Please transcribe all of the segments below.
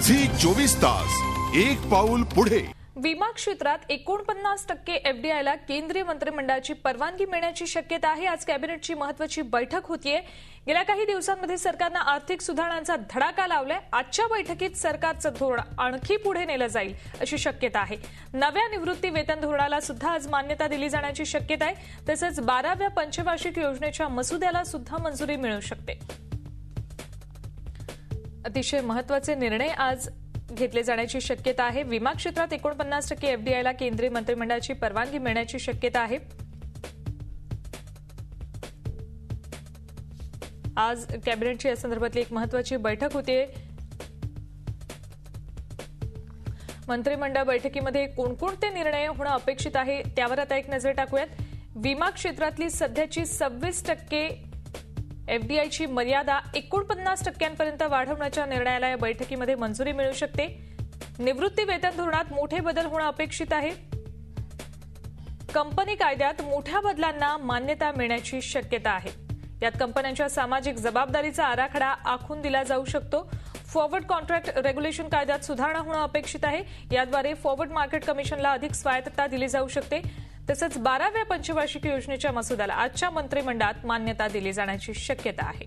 Zee 24 तास एक पाऊल पुढे। विमा क्षेत्रात 49% एफडीआयला केंद्रीय मंत्रिमंडळाची परवानगी मिळण्याची शक्यता आहे। आज कॅबिनेटची महत्त्वाची बैठक होतीये। गेल्या काही दिवसांमध्ये सरकारने आर्थिक सुधारणांचा धडाका लावलाय। आजच्या बैठकीत सरकारचं धोरण आणखी पुढे नेलं जाईल अशी शक्यता आहे। नव्या निवृत्ती वेतन धोरणाला सुद्धा आज मान्यता दिली जाण्याची शक्यता आहे। तसंच 12व्या पंचवार्षिक योजनेच्या मसुद्याला सुद्धा मंजुरी मिळू शकते। अतिशय महत्त्वाचे निर्णय आज घेतले जाण्याची शक्यता आहे। विमा क्षेत्रात 49% एफडीआयला केंद्रीय मंत्रिमंडळाची परवानगी मिळण्याची शक्यता आहे। आज कॅबिनेटची या संदर्भातली एक महत्त्वाची बैठक होतीये। मंत्रिमंडळ बैठकीमध्ये कोणकोणते निर्णय होणं अपेक्षित आहे त्यावर आता एक नजर टाकूयात। विमा क्षेत्रातली सध्याची 26% एफडीआयची मर्यादा 49% वाढवण्याच्या निर्णयाला या बैठकीमध्ये मंजुरी मिळू शकते। निवृत्ती वेतन धोरणात मोठे बदल होणं अपेक्षित आहे। कंपनी कायद्यात मोठ्या बदलांना मान्यता मिळण्याची शक्यता आहे। यात कंपन्यांच्या सामाजिक जबाबदारीचा आराखडा आखून दिला जाऊ शकतो। फॉरवर्ड कॉन्ट्रॅक्ट रेग्युलेशन कायद्यात सुधारणा होणं अपेक्षित आहे। याद्वारे फॉरवर्ड मार्केट कमिशनला अधिक स्वायत्तता दिली जाऊ शकते। तसंच 12व्या पंचवार्षिक योजनेच्या मसुद्याला आजच्या मंत्रिमंडळात मान्यता दिली जाण्याची शक्यता आहे।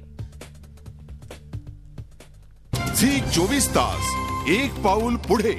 झी 24 तास एक पाऊल पुढे।